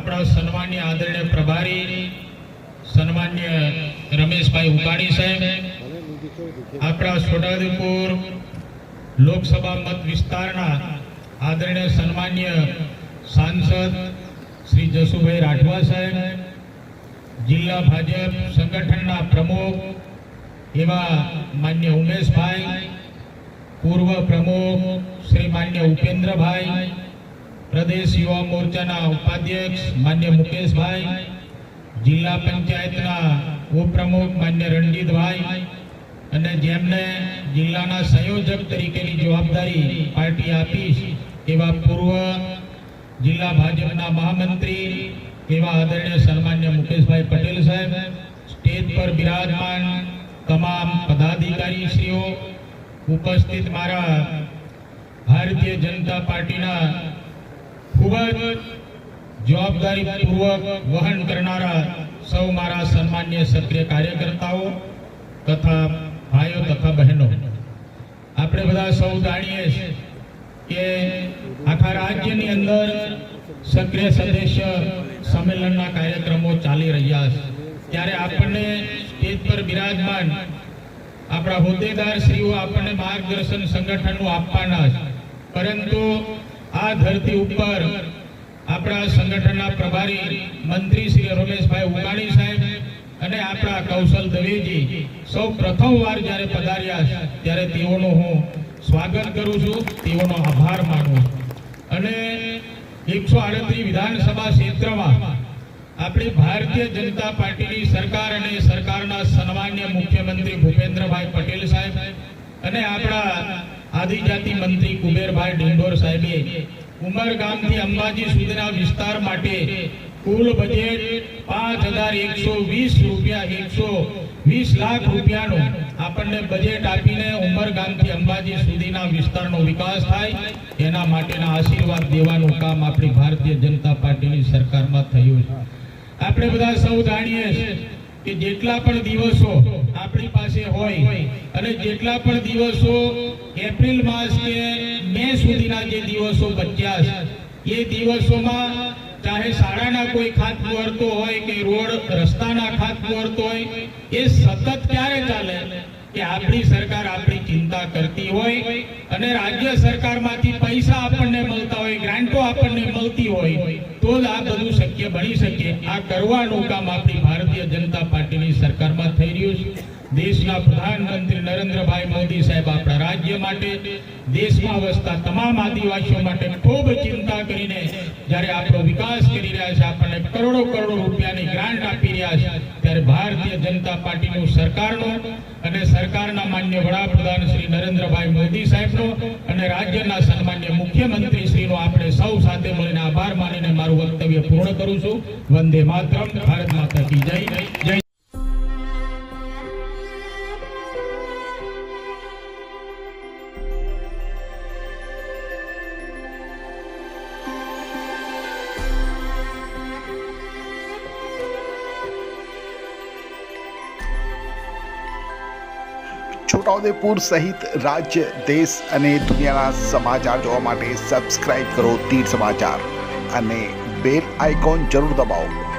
આપણા સન્માન્ય આદરણીય પ્રભારી સન્માન્ય રમેશભાઈ ઉકાણી સાહેબ, આપણા છોટાઉદેપુર લોકસભા મત વિસ્તારના આદરણીય સન્માન્ય સાંસદ શ્રી જસુભાઈ રાઠવા સાહેબ, જિલ્લા ભાજપ સંગઠનના પ્રમુખ એવા માન્ય ઉમેશભાઈ, પૂર્વ પ્રમુખ શ્રી માન્ય ઉપેન્દ્રભાઈ, પ્રદેશ યુવા મોરચાના ઉપાધ્યક્ષ માન્ય મુકેશભાઈ, જિલ્લા પંચાયતના ઉપપ્રમુખ માન્ય રણજીતભાઈ અને જેમને જિલ્લાના સંયોજક તરીકેની જવાબદારી પાર્ટી આપી એવા પૂર્વ જિલ્લા ભાજપના મહામંત્રી એવા આદરણીય સન્માન્ય મુકેશભાઈ પટેલ સાહેબ, સ્ટેજ પર બિરાજમાન તમામ પદાધિકારીશ્રીઓ, ઉપસ્થિત મારા ભારતીય જનતા પાર્ટીના ખૂબ જ જવાબદારીપૂર્વક વહન કરનારા સૌ મારા સન્માન્ય સક્રિય કાર્યકર્તાઓ તથા ભાઈઓ તથા બહેનો, આપણે બધા સૌ જાણીએ છીએ કે આખા રાજ્યની અંદર સક્રિય સદસ્ય સંમેલનના કાર્યક્રમો ચાલી રહ્યા છે, ત્યારે આપણને સ્ટેજ પર બિરાજમાન આપણા હોદ્દેદારશ્રીઓ આપણને માર્ગદર્શન સંગઠનનું આપવાના છે, પરંતુ આ ધરતી ઉપર આપણા સંગઠનના પ્રભારી મંત્રી શ્રી રમેશભાઈ ઉકાણી સાહેબ અને આપણા કૌશલ દવેજી સૌ પ્રથમવાર જ્યારે પધાર્યા છે ત્યારે તેઓનું હું સ્વાગત કરું છું, તેઓનો આભાર માનું છું. અને 138 વિધાનસભા ક્ષેત્રમાં આપણી ભારતીય જનતા પાર્ટીની સરકાર અને સરકારના સન્માન્ય મુખ્યમંત્રી ભૂપેન્દ્રભાઈ પટેલ સાહેબ અને આપણા આદિજાતિ મંત્રી કુબેરભાઈ ડિંડોર સાહેબે ઉમરગામથી અંબાજી સુધીના વિસ્તાર માટે કુલ બજેટ 5,120 રૂપિયા 120 લાખ રૂપિયાનું આપણને બજેટ આપીને ઉમરગામથી અંબાજી સુધીના વિસ્તારનો વિકાસ થાય એના માટેના આશીર્વાદ દેવાનું કામ આપણી ભારતીય જનતા પાર્ટીની સરકારમાં થયું છે. આપણે બધા સૌ જાણીએ છીએ કે જેટલા પણ દિવસો આપણી પાસે હોય અને જેટલા પણ દિવસો એપ્રિલ માસ કે મે સુધીના જે દિવસો બચ્યા છે એ દિવસોમાં ચાહે શાળાના કોઈ ખાતમુહૂર્તો હોય કે રોડ રસ્તાના ખાતમુહૂર્તો હોય એ સતત ક્યારે ચાલે કે આપણી સરકાર આપણી ચિંતા કરતી હોય અને રાજ્ય સરકારમાંથી પૈસા આપણને મળતા હોય, ગ્રાન્ટો આપણને મળતી હોય તો જ આ બધું શક્ય બની શકે. આ કરવાનું કામ આપણી ભારતીય જનતા પાર્ટીની સરકારમાં થઈ રહ્યું છે. દેશના પ્રધાનમંત્રી નરેન્દ્રભાઈ મોદી સાહેબ આપણા રાજ્ય માટે, દેશમાં વસતા તમામ આદિવાસીઓ માટે ખૂબ ચિંતા કરીને જ્યારે આપણો વિકાસ કરી રહ્યા છે, આપણને કરોડો કરોડો રૂપિયાની ગ્રાન્ટ આપી રહ્યા છે, ત્યારે ભારતીય જનતા પાર્ટીનું સરકારનો અને સરકારના માન્ય વડાપ્રધાન શ્રી નરેન્દ્રભાઈ મોદી સાહેબનો અને રાજ્યના સન્માન્ય મુખ્યમંત્રી શ્રીનો આપણે સૌ સાથે મળીને આભાર માનીને મારું વક્તવ્ય પૂર્ણ કરું છું. વંદે માતરમ. ભારત માતા કી જય. જય. છોટાઉદેપુર સહિત રાજ્ય, દેશ અને દુનિયાના સમાચાર જોવા માટે સબસ્ક્રાઇબ કરો તીર સમાચાર અને બેલ આઇકોન જરૂર દબાવો.